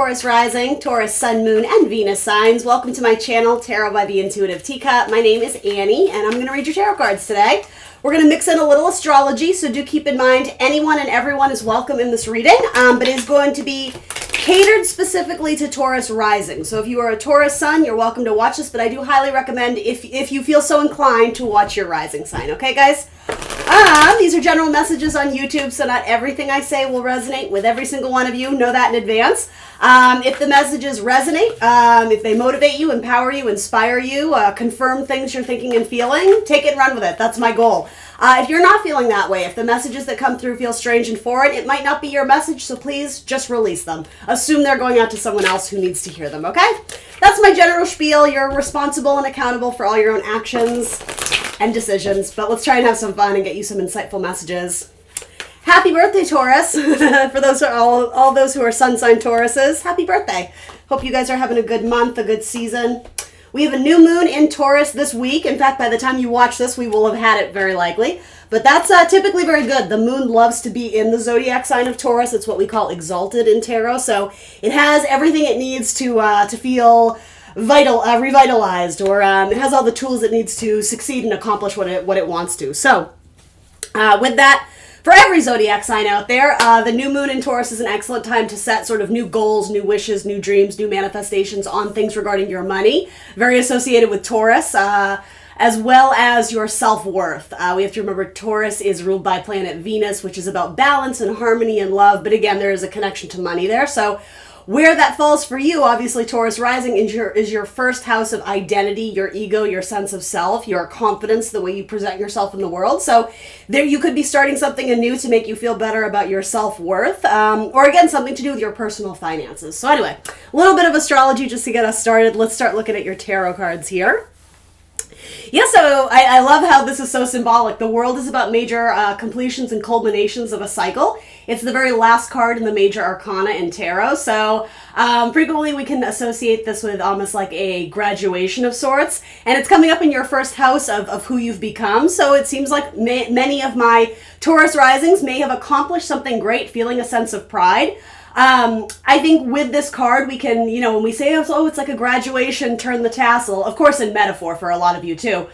Taurus rising, Taurus sun, moon, and Venus signs. Welcome to my channel, Tarot by the Intuitive Teacup. My name is Annie, and I'm going to read your tarot cards today. We're going to mix in a little astrology, so do keep in mind anyone and everyone is welcome in this reading, but it's going to be catered specifically to Taurus rising. So if you are a Taurus sun, you're welcome to watch this, but I do highly recommend, if you feel so inclined, to watch your rising sign. Okay, guys? These are general messages on YouTube, so not everything I say will resonate with every single one of you. Know that in advance. If the messages resonate, if they motivate you, empower you, inspire you, confirm things you're thinking and feeling, take it and run with it. That's my goal. If you're not feeling that way, if the messages that come through feel strange and foreign, it might not be your message, so please just release them. Assume they're going out to someone else who needs to hear them, okay? That's my general spiel. You're responsible and accountable for all your own actions and decisions, but let's try and have some fun and get you some insightful messages. Happy birthday, Taurus. For those all those who are sun sign Tauruses, happy birthday. Hope you guys are having a good month, a good season. We have a new moon in Taurus this week. In fact, by the time you watch this, we will have had it very likely. But that's typically very good. The moon loves to be in the zodiac sign of Taurus. It's what we call exalted in tarot. So it has everything it needs to feel revitalized, or it has all the tools it needs to succeed and accomplish what it wants to. So with that, for every zodiac sign out there, the new moon in Taurus is an excellent time to set sort of new goals, new wishes, new dreams, new manifestations on things regarding your money. Very associated with Taurus, as well as your self-worth. We have to remember Taurus is ruled by planet Venus, which is about balance and harmony and love. But again, there is a connection to money there. So where that falls for you, obviously Taurus rising is your first house of identity, your ego, your sense of self, your confidence, the way you present yourself in the world. So there you could be starting something anew to make you feel better about your self-worth, or again, something to do with your personal finances. So anyway, a little bit of astrology just to get us started. Let's start looking at your tarot cards here. Yeah, so I love how this is so symbolic. The world is about major completions and culminations of a cycle. It's the very last card in the major arcana in tarot. So frequently we can associate this with almost like a graduation of sorts. And it's coming up in your first house of who you've become. So it seems like many of my Taurus risings may have accomplished something great, feeling a sense of pride. I think with this card, we can, when we say, oh, it's like a graduation, turn the tassel, of course in metaphor for a lot of you too.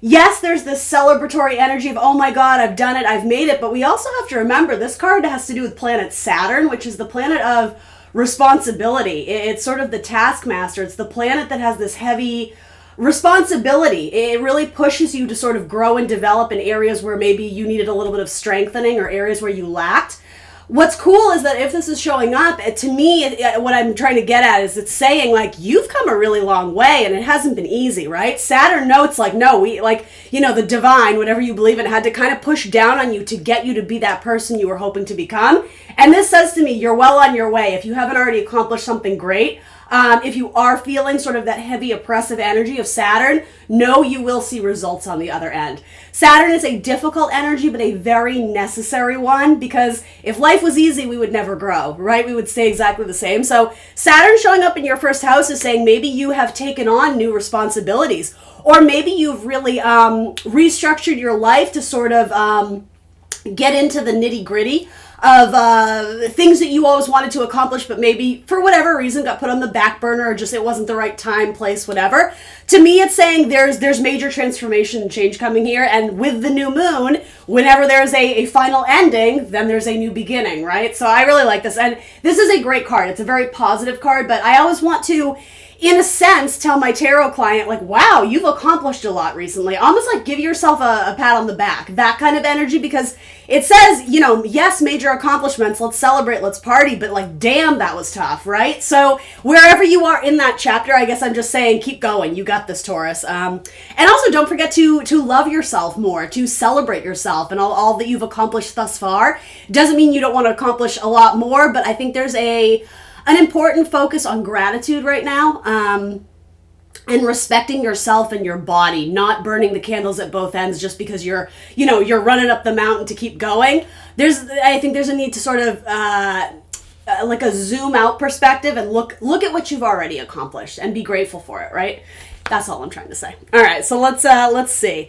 Yes, there's this celebratory energy of, oh my God, I've done it, I've made it. But we also have to remember this card has to do with planet Saturn, which is the planet of responsibility. It's sort of the taskmaster. It's the planet that has this heavy responsibility. It really pushes you to sort of grow and develop in areas where maybe you needed a little bit of strengthening or areas where you lacked. What's cool is that if this is showing up, to me, what I'm trying to get at is it's saying, like, you've come a really long way and it hasn't been easy, right? Saturn notes, like, no, the divine, whatever you believe in, had to kind of push down on you to get you to be that person you were hoping to become. And this says to me, you're well on your way. If you haven't already accomplished something great, if you are feeling sort of that heavy oppressive energy of Saturn, know you will see results on the other end. Saturn is a difficult energy, but a very necessary one, because if life was easy, we would never grow, right? We would stay exactly the same. So Saturn showing up in your first house is saying maybe you have taken on new responsibilities, or maybe you've really restructured your life to sort of get into the nitty-gritty of things that you always wanted to accomplish, but maybe for whatever reason got put on the back burner, or just it wasn't the right time, place, whatever. To me, it's saying there's major transformation and change coming here, and with the new moon, whenever there's a final ending, then there's a new beginning, right? So I really like this, and this is a great card. It's a very positive card, but I always want to, in a sense, tell my tarot client, like, wow, you've accomplished a lot recently. Almost like give yourself a pat on the back, that kind of energy, because it says, yes, major accomplishments, let's celebrate, let's party, but like, damn, that was tough, right? So wherever you are in that chapter, I guess I'm just saying, keep going. You got this, Taurus. And also don't forget to love yourself more, to celebrate yourself and all that you've accomplished thus far. Doesn't mean you don't want to accomplish a lot more, but I think there's an important focus on gratitude right now, and respecting yourself and your body, not burning the candles at both ends just because you're running up the mountain to keep going. I think there's a need to sort of like a zoom out perspective and look at what you've already accomplished and be grateful for it, right? That's all I'm trying to say. All right, so let's see.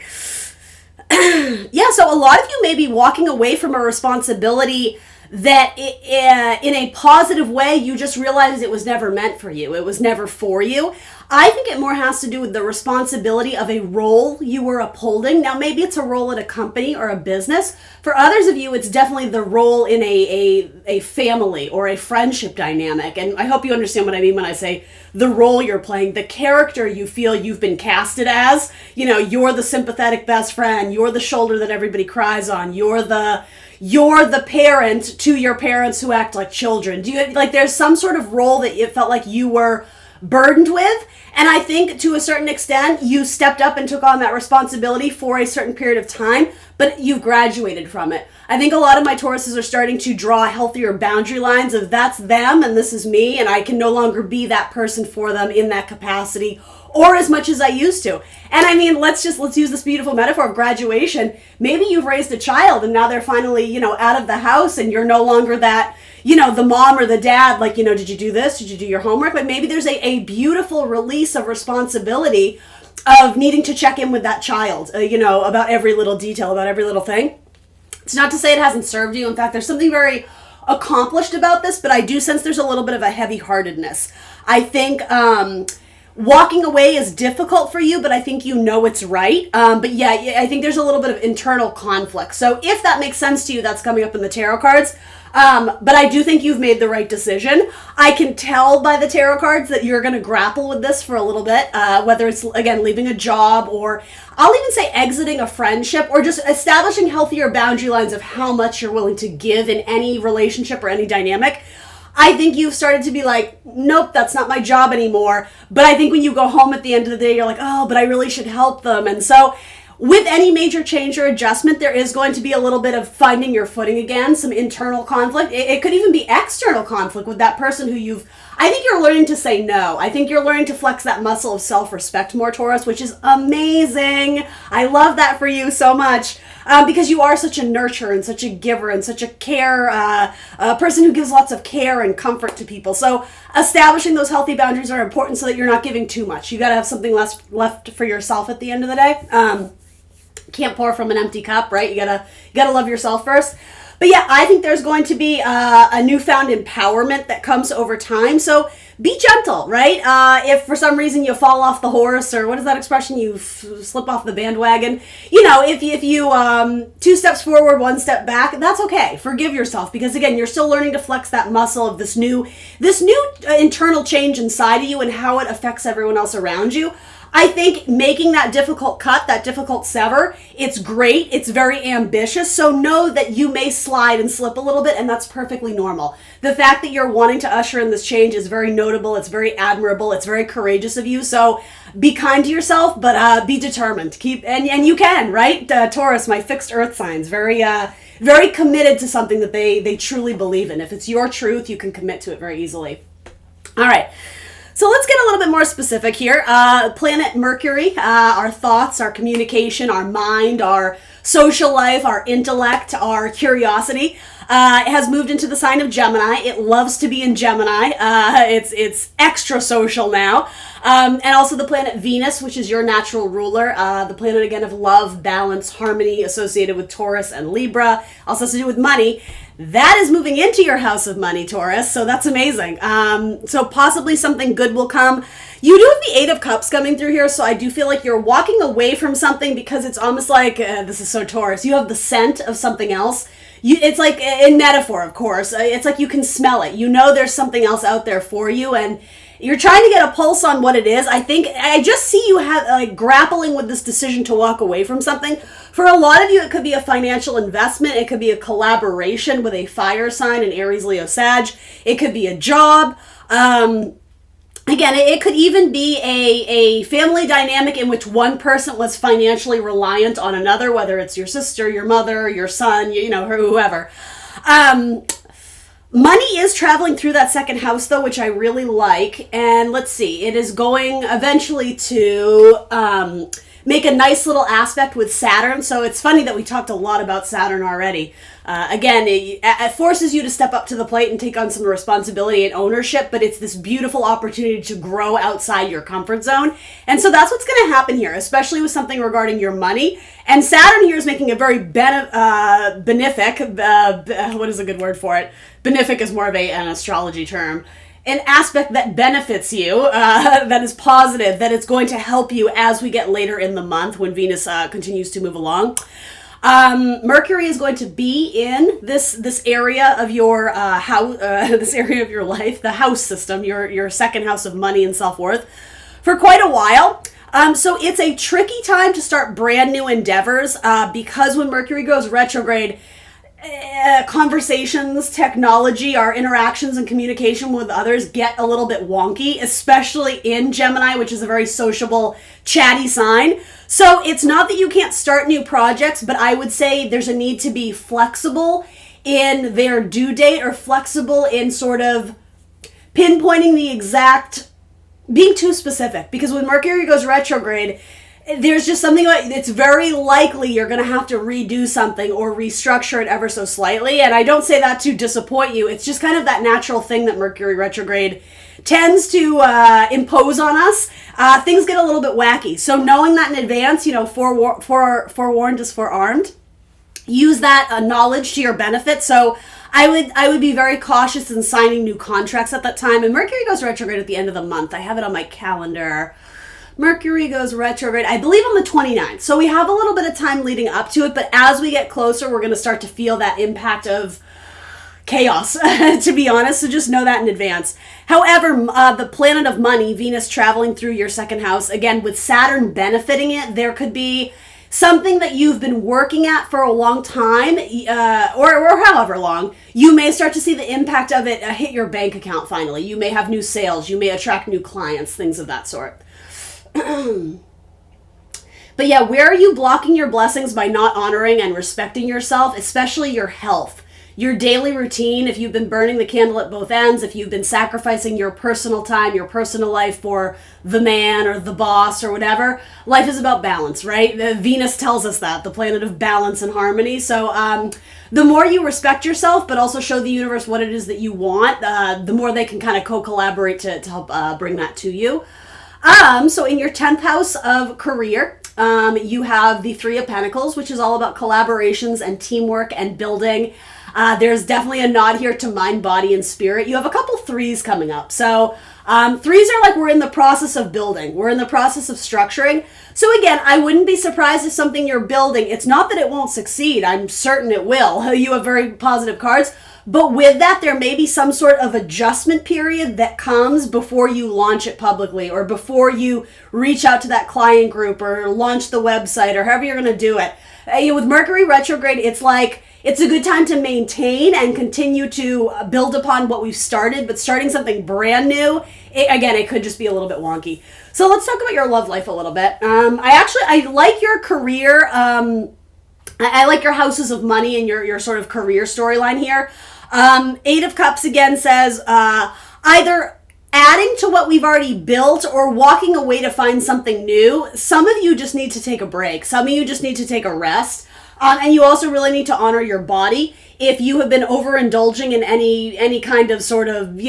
Yeah, so a lot of you may be walking away from a responsibility that in a positive way, you just realized it was never meant for you. It was never for you. I think it more has to do with the responsibility of a role you were upholding. Now, maybe it's a role at a company or a business. For others of you, it's definitely the role in a family or a friendship dynamic. And I hope you understand what I mean when I say the role you're playing, the character you feel you've been casted as. You know, you're the sympathetic best friend. You're the shoulder that everybody cries on. You're the parent to your parents who act like children. Do you, like, there's some sort of role that it felt like you were burdened with, and I think to a certain extent you stepped up and took on that responsibility for a certain period of time, but you've graduated from it. I think a lot of my Tauruses are starting to draw healthier boundary lines of that's them and this is me, and I can no longer be that person for them in that capacity or as much as I used to. And I mean, let's use this beautiful metaphor of graduation. Maybe you've raised a child and now they're finally, out of the house, and you're no longer that, the mom or the dad, like, did you do this? Did you do your homework? But maybe there's a beautiful release of responsibility of needing to check in with that child, about every little detail, about every little thing. It's not to say it hasn't served you. In fact, there's something very accomplished about this, but I do sense there's a little bit of a heavy-heartedness. I think walking away is difficult for you, but I think it's right. But yeah, I think there's a little bit of internal conflict. So if that makes sense to you, that's coming up in the tarot cards. But I do think you've made the right decision. I can tell by the tarot cards that you're going to grapple with this for a little bit, whether it's, again, leaving a job, or I'll even say exiting a friendship, or just establishing healthier boundary lines of how much you're willing to give in any relationship or any dynamic. I think you've started to be like, nope, that's not my job anymore. But I think when you go home at the end of the day, you're like, oh, but I really should help them. And so with any major change or adjustment, there is going to be a little bit of finding your footing again, some internal conflict. It could even be external conflict with that person who I think you're learning to say no. I think you're learning to flex that muscle of self-respect more, Taurus, which is amazing. I love that for you so much. Because you are such a nurturer and such a giver and such a a person who gives lots of care and comfort to people. So establishing those healthy boundaries are important so that you're not giving too much. You got to have something left for yourself at the end of the day. Can't pour from an empty cup, right? You gotta love yourself first. But yeah, I think there's going to be a newfound empowerment that comes over time. So be gentle, right? If for some reason you fall off the horse, or what is that expression? You slip off the bandwagon. If you 2 steps forward, 1 step back, that's okay. Forgive yourself, because again, you're still learning to flex that muscle of this new internal change inside of you and how it affects everyone else around you. I think making that difficult cut, that difficult sever, it's great. It's very ambitious. So know that you may slide and slip a little bit, and that's perfectly normal. The fact that you're wanting to usher in this change is very notable. It's very admirable. It's very courageous of you. So be kind to yourself, but be determined. And you can, right? Taurus, my fixed earth signs, very committed to something that they truly believe in. If it's your truth, you can commit to it very easily. All right. So let's get a little bit more specific here. Planet Mercury, our thoughts, our communication, our mind, our social life, our intellect, our curiosity, has moved into the sign of Gemini. It loves to be in Gemini. It's extra social now. And also the planet Venus, which is your natural ruler. The planet, again, of love, balance, harmony, associated with Taurus and Libra. Also has to do with money. That is moving into your house of money, Taurus, so that's amazing. So possibly something good will come. You do have the 8 of Cups coming through here, so I do feel like you're walking away from something because it's almost like, this is so Taurus, you have the scent of something else. It's like, in metaphor, of course, it's like you can smell it. You know there's something else out there for you, and you're trying to get a pulse on what it is. I just see you grappling with this decision to walk away from something. For a lot of you, it could be a financial investment. It could be a collaboration with a fire sign, an Aries, Leo, Sag. It could be a job. Again, it could even be a family dynamic in which one person was financially reliant on another, whether it's your sister, your mother, your son, whoever. Money is traveling through that second house, though, which I really like. And let's see, it is going eventually to make a nice little aspect with Saturn. So it's funny that we talked a lot about Saturn already. Again, it forces you to step up to the plate and take on some responsibility and ownership, but it's this beautiful opportunity to grow outside your comfort zone. And so that's what's going to happen here, especially with something regarding your money. And Saturn here is making a very benefic, what is a good word for it? Benefic is more of an astrology term. An aspect that benefits you, that is positive, that it's going to help you as we get later in the month when Venus continues to move along. Mercury is going to be in this area of your house, this area of your life, the house system, your second house of money and self-worth, for quite a while. So it's a tricky time to start brand new endeavors because when Mercury goes retrograde, conversations, technology, our interactions and communication with others get a little bit wonky, especially in Gemini, which is a very sociable, chatty sign. So it's not that you can't start new projects, but I would say there's a need to be flexible in their due date or flexible in sort of pinpointing the exact, being too specific. Because when Mercury goes retrograde, there's just something like, it's very likely you're going to have to redo something or restructure it ever so slightly. And I don't say that to disappoint you. It's just kind of that natural thing that Mercury retrograde tends to impose on us. Things get a little bit wacky. So knowing that in advance, forewarned is forearmed. Use that knowledge to your benefit. So I would be very cautious in signing new contracts at that time. And Mercury goes retrograde at the end of the month. I have it on my calendar. Mercury goes retrograde, I believe, on the 29th. So we have a little bit of time leading up to it, but as we get closer, we're going to start to feel that impact of chaos, to be honest. So just know that in advance. However, the planet of money, Venus traveling through your second house, again, with Saturn benefiting it, there could be something that you've been working at for a long time, or however long, you may start to see the impact of it hit your bank account finally. You may have new sales. You may attract new clients, things of that sort. But yeah, where are you blocking your blessings by not honoring and respecting yourself, especially your health, your daily routine? If you've been burning the candle at both ends, if you've been sacrificing your personal time, your personal life for the man or the boss or whatever, life is about balance, right? Venus tells us that, the planet of balance and harmony. So the more you respect yourself, but also show the universe what it is that you want, the more they can kind of co-collaborate to help bring that to you. So in your 10th house of career, you have the Three of Pentacles, which is all about collaborations and teamwork and building. There's definitely a nod here to mind, body, and spirit. You have a couple threes coming up. So threes are like we're in the process of building. We're in the process of structuring. So again, I wouldn't be surprised if something you're building, it's not that it won't succeed. I'm certain it will. You have very positive cards. But with that, there may be some sort of adjustment period that comes before you launch it publicly or before you reach out to that client group or launch the website or however you're going to do it. With Mercury retrograde, it's like it's a good time to maintain and continue to build upon what we've started, but starting something brand new, it could just be a little bit wonky. So let's talk about your love life a little bit. I like your career. I like your houses of money and your sort of career storyline here. Eight of Cups again says either adding to what we've already built or walking away to find something new. Some of you just need to take a break. Some of you just need to take a rest. And you also really need to honor your body. If you have been overindulging in any kind of sort of,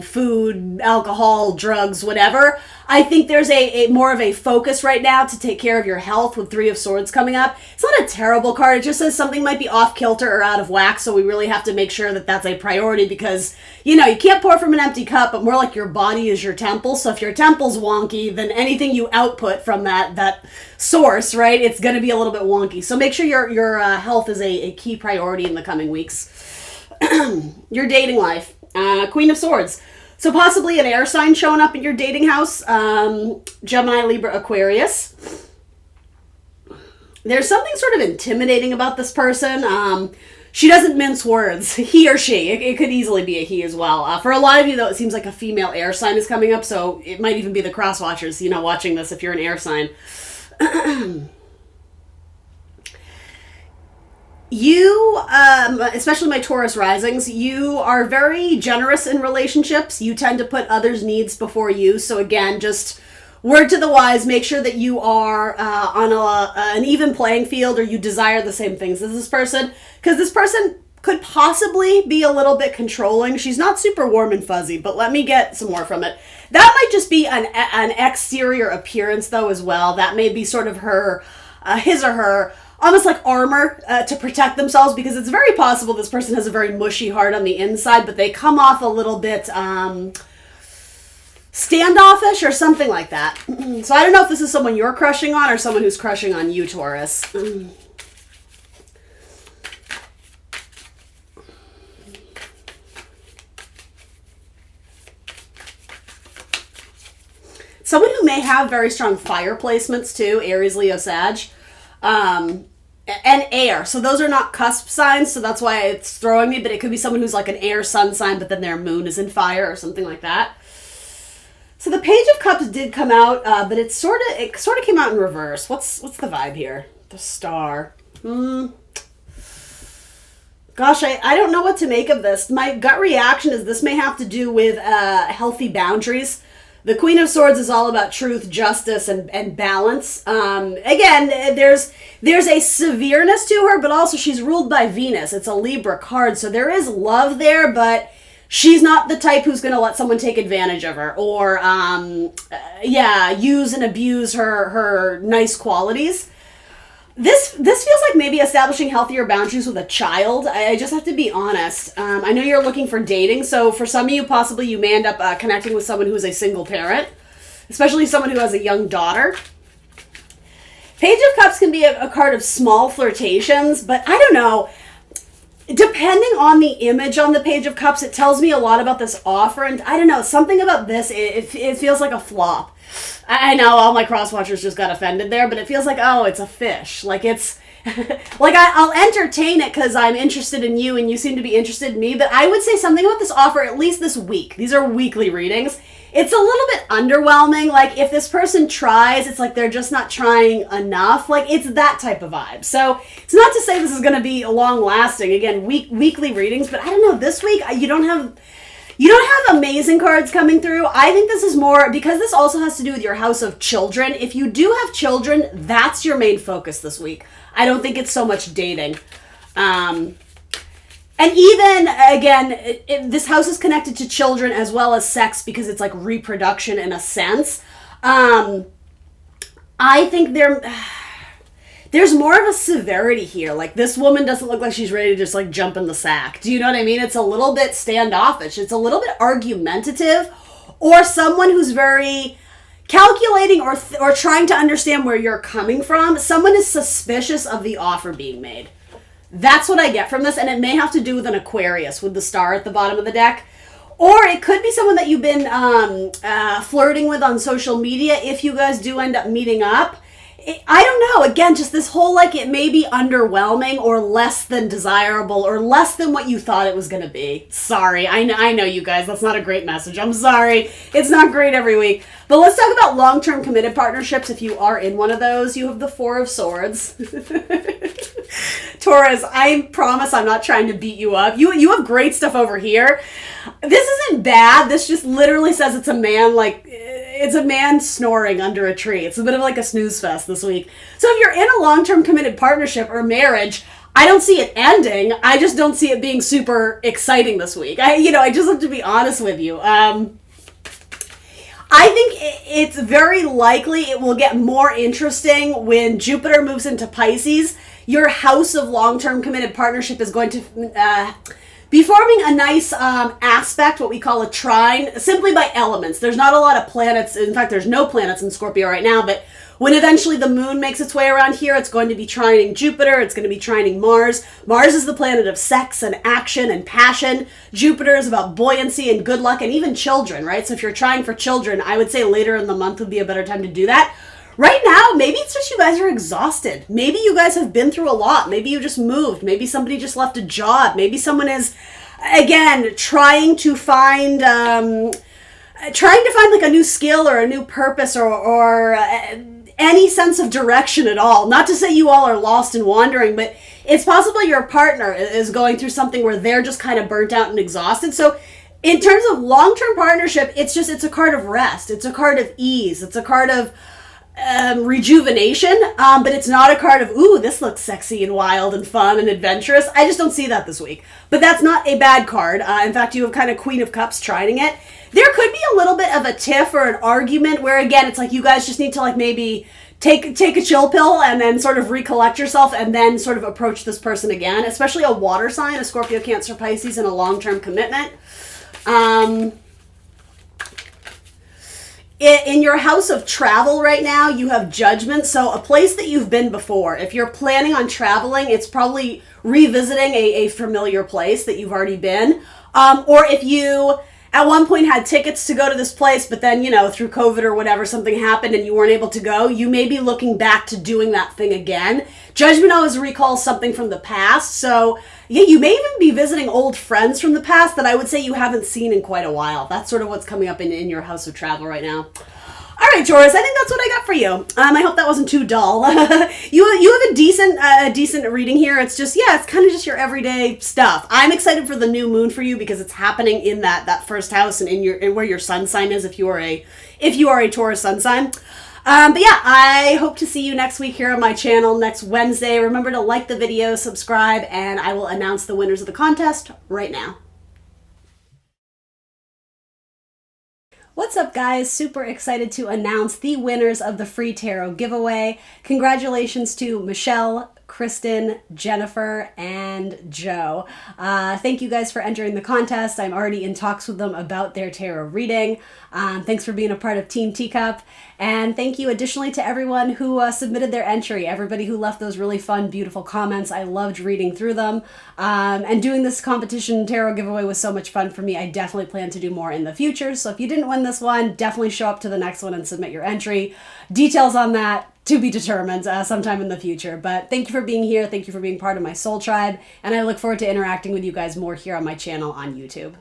food, alcohol, drugs, whatever, I think there's a more of a focus right now to take care of your health with Three of Swords coming up. It's not a terrible card. It just says something might be off kilter or out of whack, so we really have to make sure that that's a priority because, you can't pour from an empty cup, but more like your body is your temple. So if your temple's wonky, then anything you output from that source, right, it's going to be a little bit wonky. So make sure your health is a key priority in the coming weeks. Your dating life. Queen of Swords. So possibly an air sign showing up in your dating house. Gemini, Libra, Aquarius. There's something sort of intimidating about this person. She doesn't mince words. He or she. It could easily be a he as well. For a lot of you, though, it seems like a female air sign is coming up. So it might even be the cross watchers, watching this if you're an air sign. You, especially my Taurus risings, you are very generous in relationships. You tend to put others' needs before you. So again, just word to the wise, make sure that you are on an even playing field, or you desire the same things as this person, because this person could possibly be a little bit controlling. She's not super warm and fuzzy, but let me get some more from it. That might just be an exterior appearance, though, as well. That may be sort of her, his or her, almost like armor to protect themselves, because it's very possible this person has a very mushy heart on the inside, but they come off a little bit standoffish or something like that. So I don't know if this is someone you're crushing on or someone who's crushing on you, Taurus. Someone who may have very strong fire placements too, Aries, Leo, Sag, and air. So those are not cusp signs, so that's why it's throwing me, but it could be someone who's like an air sun sign, but then their moon is in fire or something like that. So the Page of Cups did come out, but it sort of came out in reverse. What's the vibe here? The Star. Gosh, I don't know what to make of this. My gut reaction is this may have to do with healthy boundaries. The Queen of Swords is all about truth, justice, and balance. Again, there's a severeness to her, but also she's ruled by Venus. It's a Libra card, so there is love there, but she's not the type who's going to let someone take advantage of her or, use and abuse her nice qualities. This feels like maybe establishing healthier boundaries with a child. I just have to be honest. I know you're looking for dating, so for some of you, possibly you may end up connecting with someone who's a single parent, especially someone who has a young daughter. Page of Cups can be a card of small flirtations, but I don't know. Depending on the image on the Page of Cups, it tells me a lot about this offer, and I don't know, something about this, it feels like a flop. I know all my cross-watchers just got offended there, but it feels like, oh, it's a fish. Like, it's, like, I'll entertain it because I'm interested in you and you seem to be interested in me, but I would say something about this offer, at least this week. These are weekly readings. It's a little bit underwhelming. Like, if this person tries, it's like they're just not trying enough. Like, it's that type of vibe. So, it's not to say this is going to be long-lasting. Again, weekly readings, but I don't know, this week, you don't have amazing cards coming through. I think this is more, because this also has to do with your house of children. If you do have children, that's your main focus this week. I don't think it's so much dating. And even, again, this house is connected to children as well as sex because it's like reproduction in a sense. I think there's more of a severity here. Like, this woman doesn't look like she's ready to just, like, jump in the sack. Do you know what I mean? It's a little bit standoffish. It's a little bit argumentative, or someone who's very calculating or trying to understand where you're coming from. Someone is suspicious of the offer being made. That's what I get from this, and it may have to do with an Aquarius with the star at the bottom of the deck. Or it could be someone that you've been flirting with on social media if you guys do end up meeting up. I don't know. Again, just this whole, like, it may be underwhelming or less than desirable or less than what you thought it was going to be. Sorry. I know you guys. That's not a great message. I'm sorry. It's not great every week. But let's talk about long-term committed partnerships. If you are in one of those, you have the Four of Swords. Taurus, I promise I'm not trying to beat you up. You have great stuff over here. This isn't bad. This just literally says it's a man, like, it's a man snoring under a tree. It's a bit of like a snooze fest this week. So if you're in a long-term committed partnership or marriage, I don't see it ending. I just don't see it being super exciting this week. I just have to be honest with you. I think it's very likely it will get more interesting when Jupiter moves into Pisces. Your house of long-term committed partnership is going to be forming a nice aspect, what we call a trine, simply by elements. There's not a lot of planets. In fact, there's no planets in Scorpio right now, but when eventually the moon makes its way around here, it's going to be trining Jupiter. It's going to be trining Mars. Mars is the planet of sex and action and passion. Jupiter is about buoyancy and good luck and even children, right? So if you're trying for children, I would say later in the month would be a better time to do that. Right now, maybe it's just you guys are exhausted. Maybe you guys have been through a lot. Maybe you just moved. Maybe somebody just left a job. Maybe someone is, again, trying to find like a new skill or a new purpose or any sense of direction at all. Not to say you all are lost and wandering, but it's possible your partner is going through something where they're just kind of burnt out and exhausted. So In terms of long-term partnership, it's a card of rest. It's a card of ease. It's a card of rejuvenation, but it's not a card of, ooh, this looks sexy and wild and fun and adventurous. I just don't see that this week. But that's not a bad card. In fact, you have kind of Queen of Cups trining it. There could be a little bit of a tiff or an argument where, again, it's like you guys just need to like maybe take a chill pill and then sort of recollect yourself and then sort of approach this person again, especially a water sign, a Scorpio, Cancer, Pisces, in a long-term commitment. In your house of travel right now, you have Judgment, so a place that you've been before. If you're planning on traveling, it's probably revisiting a familiar place that you've already been. Or if you at one point had tickets to go to this place, but then, you know, through COVID or whatever, something happened and you weren't able to go, you may be looking back to doing that thing again. Judgment always recalls something from the past, so yeah, you may even be visiting old friends from the past that I would say you haven't seen in quite a while. That's sort of what's coming up in your house of travel right now. All right, Taurus, I think that's what I got for you. I hope that wasn't too dull. You have a decent reading here. It's just, yeah, it's kind of just your everyday stuff. I'm excited for the new moon for you because it's happening in that first house and in where your sun sign is if you are a Taurus sun sign. But yeah, I hope to see you next week here on my channel next Wednesday. Remember to like the video, subscribe, and I will announce the winners of the contest right now. What's up, guys? Super excited to announce the winners of the free tarot giveaway. Congratulations to Michelle, Kristen, Jennifer, and Joe. Thank you guys for entering the contest. I'm already in talks with them about their tarot reading. Thanks for being a part of Team Teacup. And thank you additionally to everyone who submitted their entry, everybody who left those really fun, beautiful comments. I loved reading through them. And doing this competition tarot giveaway was so much fun for me. I definitely plan to do more in the future. So if you didn't win this one, definitely show up to the next one and submit your entry. Details on that to be determined sometime in the future. But thank you for being here. Thank you for being part of my soul tribe. And I look forward to interacting with you guys more here on my channel on YouTube.